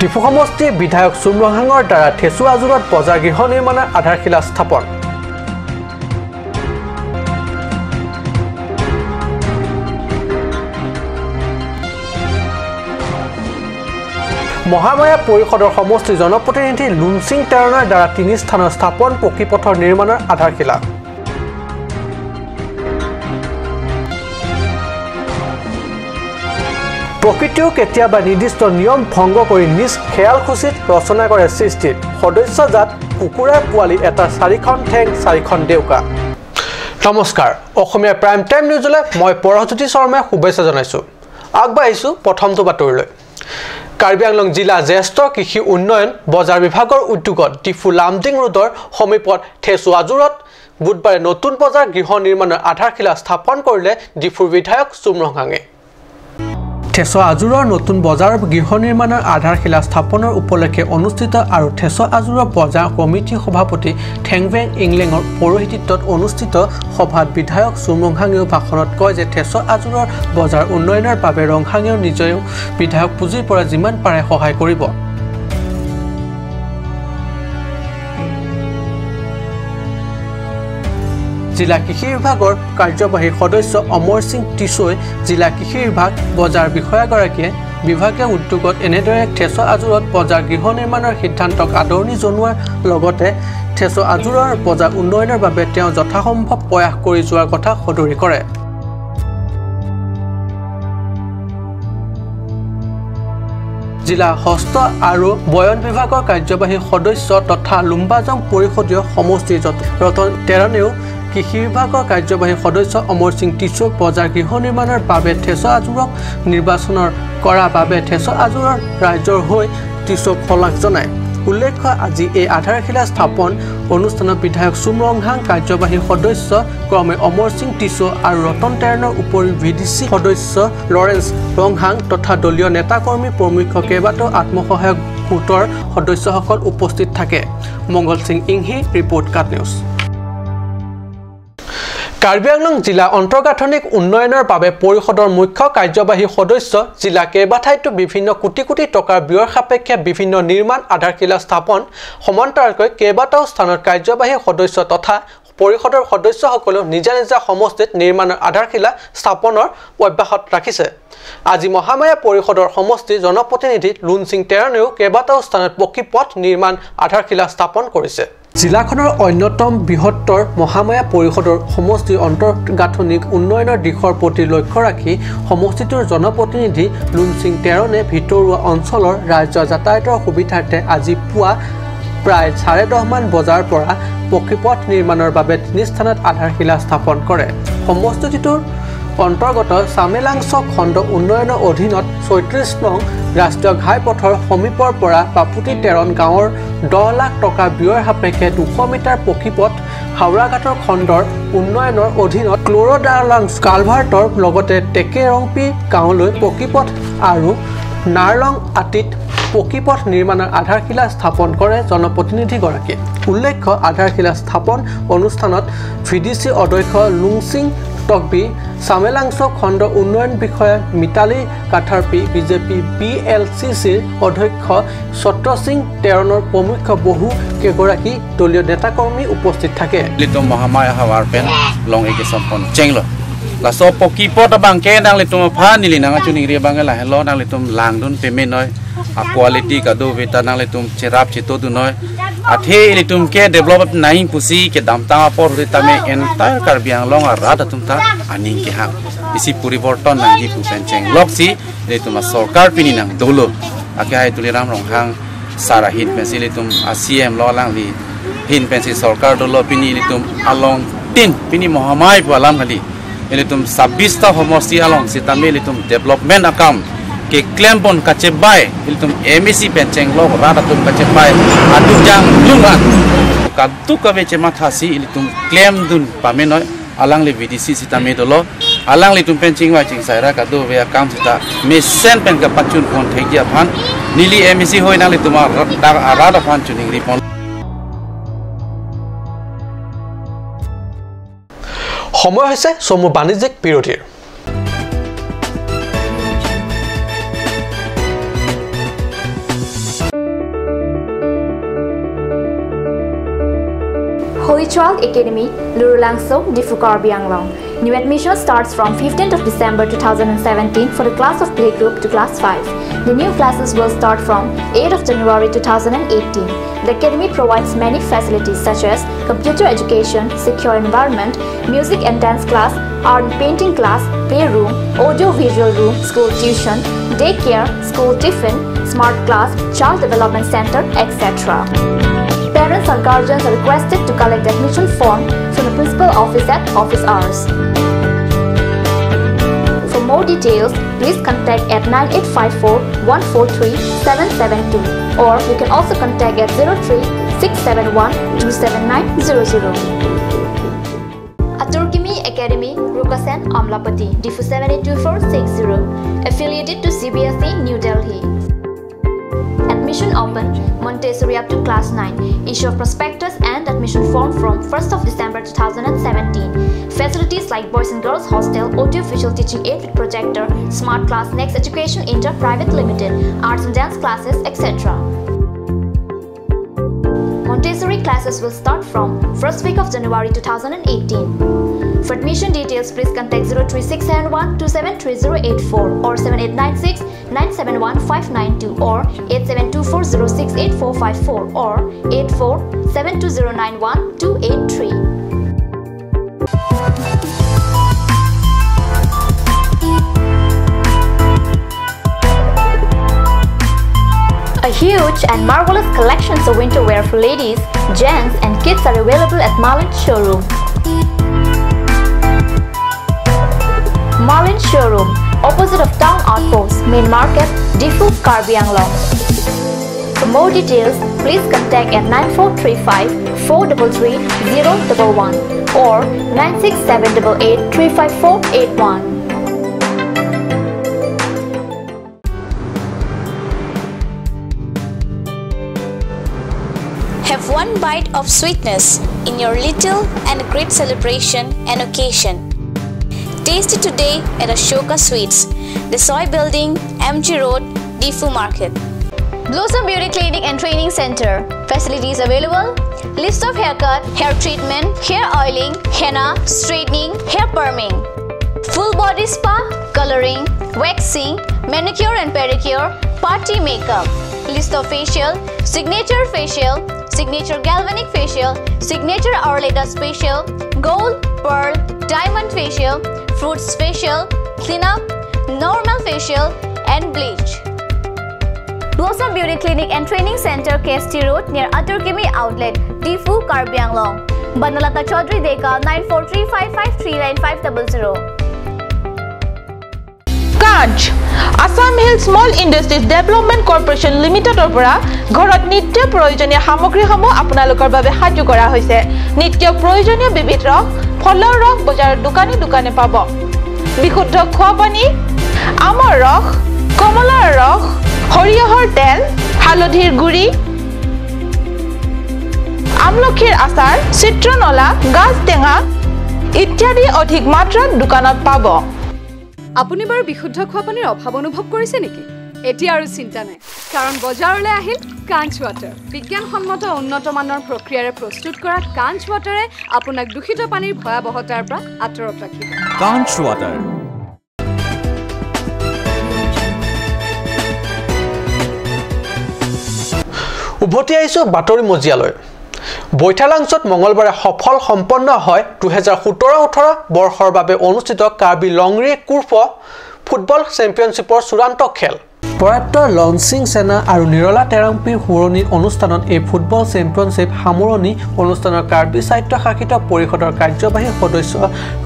ডিফু সমষ্টিৰ বিধায়ক চুমৰহাঙৰ দ্বাৰা ঠেছু আজুৰত বজাৰ গৃহ নিৰ্মাণৰ আধাৰশিলা স্থাপন মহামায়া পৰিষদৰ সমষ্টি জনপ্ৰতিনিধি লুনচিং তেৰণৰ দ্বাৰা 3 স্থানৰ স্থাপন পকীপথৰ নিৰ্মাণৰ আধাৰশিলা প্ৰকৃতিও কেতিয়াবা নিৰ্দিষ্ট নিয়ম ভংগ কৰি নিজ খেয়ালখুচিত ৰচনা কৰে সৃষ্টিত সদস্যজাত কুকুৰাৰ পোৱালি এটা 4খন ঠেং 4খন ডেউকা নমস্কাৰ অসমীয়া প্ৰাইম টাইম নিউজলৈ মই পৰহজ্যোতি শৰ্মাই শুভেচ্ছা জনাইছো আগবাঢ়িছো প্ৰথমটো বাতৰিলৈ কাৰ্বি আংলং জিলা জ্যেষ্ঠ কৃষি উন্নয়ন বজাৰ বিভাগৰ উদ্যোগত ডিফু লামডিং ৰোডৰ সমীপত ঠেছু আজুৰত বুধবাৰে নতুন বজাৰ গৃহ নিৰ্মাণৰ আধাৰশিলা স্থাপন কৰিলে ডিফুৰ বিধায়ক চুমৰহাঙে ঠেছু আজুৰৰ নতুন বজাৰ গৃহ নিৰ্মাণৰ আধাৰশিলা স্থাপনৰ উপলক্ষে অনুষ্ঠিত আৰু ঠেছু আজুৰৰ বজাৰ কমিটিৰ সভাপতি ঠেংৱেং ইংলেঙৰ পৌৰোহিত্যত অনুষ্ঠিত সভাত বিধায়ক চুমৰহাঙেও ভাষণত কয় যে ঠেছু আজুৰৰ বজাৰ উন্নয়নৰ বাবে ৰংহাঙেও নিজেও বিধায়ক পুঁজিৰ পৰা যিমান পাৰে সহায় কৰিব জিলা কৃষি বিভাগৰ কাৰ্যবাহী সদস্য অমৰ সিং টিছৈ জিলা কৃষি বিভাগ বজাৰ বিষয়াগৰাকীয়ে বিভাগীয় উদ্যোগত এনেদৰে ঠেছু আজুৰত বজাৰ গৃহ নিৰ্মাণৰ সিদ্ধান্তক আদৰণি জনোৱাৰ লগতে ঠেছু আজুৰৰ বজাৰ উন্নয়নৰ বাবে তেওঁ যথাসম্ভৱ প্ৰয়াস কৰি যোৱাৰ কথা সদৰি কৰে জিলা হস্ত আৰু বয়ন বিভাগৰ কাৰ্যবাহী সদস্য তথা লুম্বাজং পৰিষদীয় সমষ্টিৰ ৰতন তেৰণেও কৃষি বিভাগৰ কাৰ্যবাহী সদস্য অমৰ সিং টিছুক বজাৰ গৃহ নিৰ্মাণৰ বাবে ঠেছু আজুৰক নিৰ্বাচনৰ কৰাৰ বাবে ঠেছু আজুৰৰ ৰাজ্যৰ হৈ টিছুক শলাগ জনায় উল্লেখ্য আজি এই আধাৰশিলা স্থাপন অনুষ্ঠানত বিধায়ক চুমৰহাং কাৰ্যবাহী সদস্য ক্ৰমে অমৰ সিং টিছু আৰু ৰতন তেৰণৰ উপৰি VDC সদস্য লৰেন্স ৰংহাং তথা দলীয় নেতাকৰ্মী প্ৰমুখ কেইবাটাও আত্মসহায়ক গোটৰ সদস্যসকল উপস্থিত থাকে মংগল সিং ইংহি ৰিপৰ্ট কাট নিউজ কাৰ্বি আংলং জিলা অন্তৰ্গাঁথনিক উন্নয়নৰ বাবে পৰিষদৰ মুখ্য কাৰ্যবাহী সদস্য জিলা কেইবাঠাইতো বিভিন্ন কোটি কোটি টকাৰ ব্যয় সাপেক্ষে বিভিন্ন নিৰ্মাণ আধাৰশিলা স্থাপন সমান্তৰালকৈ কেইবাটাও স্থানত কাৰ্যবাহী সদস্য তথা পৰিষদৰ সদস্যসকলেও নিজা নিজা সমষ্টিত নিৰ্মাণৰ আধাৰশিলা স্থাপনৰ অব্যাহত ৰাখিছে আজি মহামায়া পৰিষদৰ সমষ্টি জনপ্ৰতিনিধি লুনচিং তেৰণেও কেইবাটাও স্থানত পকীপথ নিৰ্মাণ আধাৰশিলা স্থাপন কৰিছে জিলাখনৰ অন্যতম বৃহত্তৰ মহামায়া পৰিষদৰ সমষ্টিৰ অন্তৰ্গাঁথনিক উন্নয়নৰ দিশৰ প্ৰতি লক্ষ্য ৰাখি সমষ্টিটোৰ জনপ্ৰতিনিধি লুনচিং তেৰণে ভিতৰুৱা অঞ্চলৰ ৰাজ্য যাতায়াতৰ সুবিধাৰ্থে আজি পুৱা প্ৰায় 10:30 মান বজাৰ পৰা পকীপথ নিৰ্মাণৰ বাবে 3 স্থানত আধাৰশিলা স্থাপন কৰে সমষ্টিটোৰ অন্তৰ্গত চামেলাংছ খণ্ড উন্নয়নৰ অধীনত 36 নং ৰাষ্ট্ৰীয় ঘাইপথৰ সমীপৰ পৰা বাপুতি তেৰণ গাঁৱৰ 10 লাখ টকা ব্যয় সাপেক্ষে 200 মিটাৰ পকীপথ হাওৰাঘাটৰ খণ্ডৰ উন্নয়নৰ অধীনত ক্ল'ৰডালাংছ কালভাৰ্টৰ লগতে টেকেৰংপি গাঁৱলৈ পকীপথ আৰু নাৰলং আতিত পকীপথ নিৰ্মাণৰ আধাৰশিলা স্থাপন কৰে জনপ্ৰতিনিধিগৰাকীয়ে উল্লেখ্য আধাৰশিলা স্থাপন অনুষ্ঠানত VDC অধ্যক্ষ লুংচিং টকবি চামেলাংছ খণ্ড উন্নয়ন বিষয়া মিতালী কাঠাৰপি বিজেপি BLCCৰ অধ্যক্ষ সত্ৰ সিং তেৰণৰ প্ৰমুখ বহু কেইগৰাকী দলীয় নেতাকৰ্মী উপস্থিত থাকে লিটম মহামায়া হাৱাৰ পেন লং একে সম্পন চেংলো লাসো পকিপট বাংকে নাং লিটম ফা নিলি নাং চুনি ri bang la hello nang litum langdun payment noi a quality ka do beta nang litum cherap chito du noi athe litum ke develop nai pusi ke damta por rita me entire karbiang long rada tumta aning ke ha isi puriborton nang hi pupen cheng loksi litum sarkar pini nang dolo ake hai tuliram ronghang sara hin pensi litum ACM lo lang li hin pensi sarkar dolo pini litum along tin pini mohamai balam kali elitum 26 ta homosti along sitame elitum development account ke claim bon kachebai elitum MEC pencheng lo rada tum kachebai adu jang lunga kadu ka beche mathasi elitum claim dun pamenoi alang le VDC sitame dolo alang litum penching wa ching saira kadu be account sita me sen pen ka pachun kon thegia phan nili MEC hoina litum rada phan chuning ripon সময় হৈছে সমু বাণিজ্যিক বিৰতিৰ Holy Child Academy, Lurulangso, Difu Karbi Anglong. New admission starts from 15th of December 2017 for the class of playgroup to class 5. The new classes will start from 8th of January 2018. The academy provides many facilities such as computer education, secure environment, music and dance class, art and painting class, playroom, audio-visual room, school tuition, daycare, school tiffin, smart class, child development center, etc. Parents and guardians are requested to collect the admission form from the principal office at office hours. For more details, please contact at 9854-143-772 or you can also contact at 03-671-27900. Aturkimi Academy, Rukasen, Amlapati, Difu 782-460, affiliated to CBSE, New Delhi. Admission open, Montessori up to class 9. Issue of prospectus and admission form from 1st of December 2017. Facilities like Boys and Girls Hostel, audio-visual teaching aid with projector, smart class, Next Education Inter Private Limited, arts and dance classes, etc. Montessori classes will start from 1st week of January 2018. For admission details, please contact 03671-273084 or 7896-971592 or 8724068454 or 8472091283. A huge and marvelous collections of winter wear for ladies, gents and kids are available at Marlin Showroom. Marlin Showroom, opposite of Town Outpost, Main Market, Difu, Karbi Anglong. For more details, please contact at 9435-433-011 or 96788-35481. Have one bite of sweetness in your little and great celebration and occasion. Taste it today at Ashoka Sweets, the Soy Building, MG Road, Difu Market. Blossom Beauty Clinic and Training Center. Facilities available: list of haircut, hair treatment, hair oiling, henna, straightening, hair perming, full body spa, coloring, waxing, manicure and pedicure, party makeup. List of facial: signature facial, signature galvanic facial, signature Aureleda facial, gold, pearl, diamond facial, fruits facial, cleanup, normal facial and bleach. Blossom Beauty Clinic and Training Center, KST Road near Aturkimi Outlet, Difu, Karbi Anglong. Banalata Chaudhary Deka 9435539500. Kanch Assam Hill Small Industries Development Corporation Limited opera ঘৰত নিত্য প্ৰয়োজনীয় সামগ্ৰীসমূহ আপোনালোকৰ বাবে সাজু কৰা হৈছে। নিত্য প্ৰয়োজনীয় বিবিধ ৰস, ফলৰ ৰস বজাৰৰ দোকানে দোকানে পাব। বিশুদ্ধ খোৱা পানী, আমৰ ৰস, কমলাৰ ৰস, সৰিয়হৰ তেল, হালধিৰ গুড়ি, আমলখিৰ আচাৰ, চিত্ৰনলা, গাজ টেঙা ইত্যাদি অধিক মাত্ৰাত দোকানত পাব। আপুনি বাৰু বিশুদ্ধ খোৱা পানীৰ অভাৱ অনুভৱ কৰিছে নেকি? এতিয়া আৰু চিন্তা নাই, কাৰণ বজাৰলৈ আহিল কাঞ্চ ৱাটাৰ। বিজ্ঞানসন্মত উন্নত মানৰ প্ৰক্ৰিয়াৰে প্ৰস্তুত কৰা কাঞ্চ ৱাটাৰে আপোনাক দূষিত পানীৰ ভয়াৱহতাৰ পৰা আঁতৰত ৰাখিব। কাঞ্চ ৱাটাৰ। উভতি আহিছো বাতৰি মজিয়ালৈ। বৈঠালাংছত মঙলবাৰে সফল সম্পন্ন হয় 2017-18 বৰ্ষৰ বাবে অনুষ্ঠিত কাৰ্বি লংৰি কুৰ্ফ ফুটবল চেম্পিয়নশ্বিপৰ চূড়ান্ত খেল। প্ৰয়াত লংচিং সেনা আৰু নিৰলা টেৰাংপিৰ শুৱনিৰ অনুষ্ঠানত এই ফুটবল চেম্পিয়নশ্বিপ সামৰণি অনুষ্ঠানৰ কাৰ্বি স্বায়ত্তশাসিত পৰিষদৰ কাৰ্যবাহী সদস্য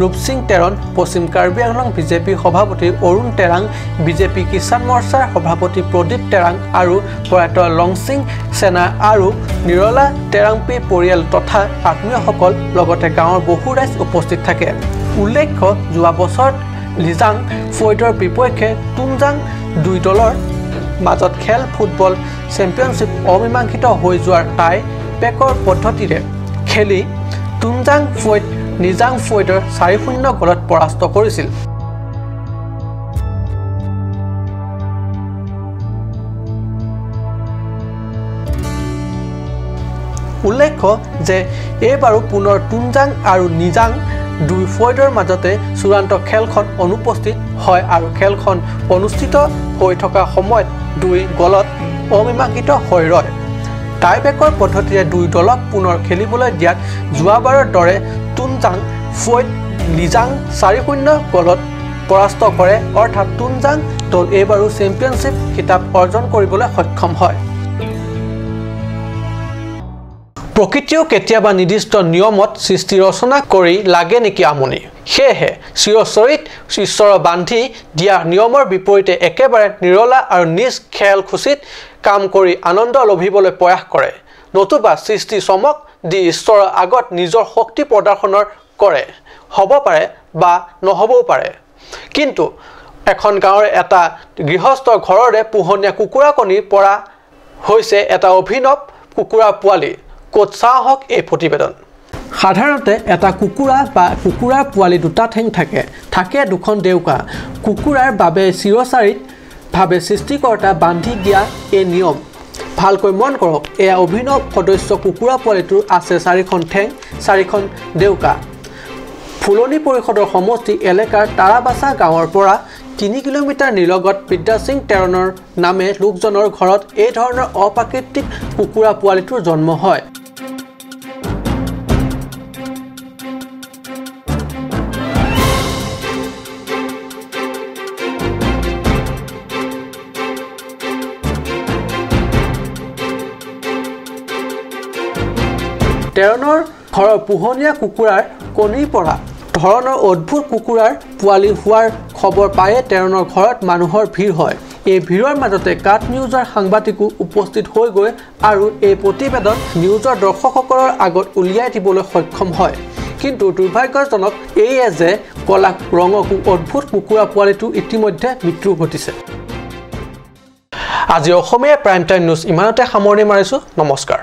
ৰূপসিং টেৰন, পশ্চিম কাৰ্বি আংলং বিজেপি সভাপতি অৰুণ টেৰাং, বিজেপি কিষাণ মৰ্চাৰ সভাপতি প্ৰদীপ টেৰাং আৰু প্ৰয়াত লংচিং সেনা আৰু নিৰলা টেৰাংপিৰ পৰিয়াল তথা আত্মীয়সকল লগতে গাঁৱৰ বহু ৰাইজ উপস্থিত থাকে। উল্লেখ্য, যোৱা বছৰত লিজাং ফৈডৰ বিপক্ষে তুমজাং দুই দলৰ মাজত খেল ফুটবল চেম্পিয়নশ্বিপ অমীমাংসিত হৈ যোৱাৰ টাই পেকৰ পদ্ধতিৰে খেলি তুমজাং ফৈড নিজাং ফৈডৰ 4-0 গলত পৰাস্ত কৰিছিল। উল্লেখ্য যে এইবাৰো পুনৰ তুনজাং আৰু নিজাং দুই ফয়দৰ মাজতে চূড়ান্ত খেলখন অনুপস্থিত হয় আৰু খেলখন অনুষ্ঠিত হৈ থকা সময়ত দুই গলত অমীমাংসিত হৈ ৰয় টাইব্ৰেকৰ পদ্ধতিৰে দুই দলক পুনৰ খেলিবলৈ দিয়াত যোৱাবাৰৰ দৰে তুনজাং ফয়দ লিজাং 4-0 গলত পৰাস্ত কৰে অৰ্থাৎ তুনজাং দল এইবাৰো চেম্পিয়নশ্বিপ খিতাপ অৰ্জন কৰিবলৈ সক্ষম হয় প্ৰকৃতিও কেতিয়াবা নিৰ্দিষ্ট নিয়মত সৃষ্টি ৰচনা কৰি লাগে নেকি আমনি সেয়েহে চিৰচৰিত ঈশ্বৰ বান্ধি দিয়া নিয়মৰ বিপৰীতে একেবাৰে নিৰলা আৰু নিজ খেল খুচিত কাম কৰি আনন্দ লভিবলৈ প্ৰয়াস কৰে নতুবা সৃষ্টি চমক দি ঈশ্বৰৰ আগত নিজৰ শক্তি প্ৰদৰ্শনৰ কৰে হ'ব পাৰে বা নহবও পাৰে কিন্তু এখন গাঁৱৰ এটা গৃহস্থৰ ঘৰৰে পোহনীয়া কুকুৰা কণীৰ পৰা হৈছে এটা অভিনৱ কুকুৰা পোৱালি কোট চাহক এই প্ৰতিবেদন সাধাৰণতে এটা কুকুৰা বা কুকুৰাৰ পোৱালি দুটা ঠেং থাকে দুখন দেউকা কুকুৰাৰ বাবে চিৰচাৰিত ভাৱে সৃষ্টিকৰ্তা বান্ধি দিয়া এই নিয়ম ভালকৈ মন কৰক এয়া অভিনৱ সদস্য কুকুৰা পোৱালিটোৰ আছে 4খন ঠেং 4খন দেউকা ফুলনি পৰিষদৰ সমষ্টি এলেকাৰ তাৰাবাসা গাঁৱৰ পৰা 3 কিলোমিটাৰ নিলগত বিদ্যা সিং তেৰণৰ নামে লোকজনৰ ঘৰত এই ধৰণৰ অপ্ৰাকৃতিক কুকুৰা পোৱালিটোৰ জন্ম হয় তেৰণৰ ঘৰৰ পোহনীয়া কুকুৰাৰ কণীৰ পৰা ধৰণৰ অদ্ভুত কুকুৰাৰ পোৱালি হোৱাৰ খবৰ পায়ে তেৰণৰ ঘৰত মানুহৰ ভিৰ হয় এই ভিৰৰ মাজতে কাট নিউজৰ সাংবাদিকো উপস্থিত হৈ গৈ আৰু এই প্ৰতিবেদন নিউজৰ দৰ্শকসকলৰ আগত উলিয়াই দিবলৈ সক্ষম হয় কিন্তু দুৰ্ভাগ্যজনক এইয়ে যে কলা ৰঙকু অদ্ভুত কুকুৰা পোৱালিটো ইতিমধ্যে মৃত্যু ঘটিছে আজি অসমীয়া প্ৰাইম টাইম নিউজ ইমানতে সামৰণি মাৰিছো নমস্কাৰ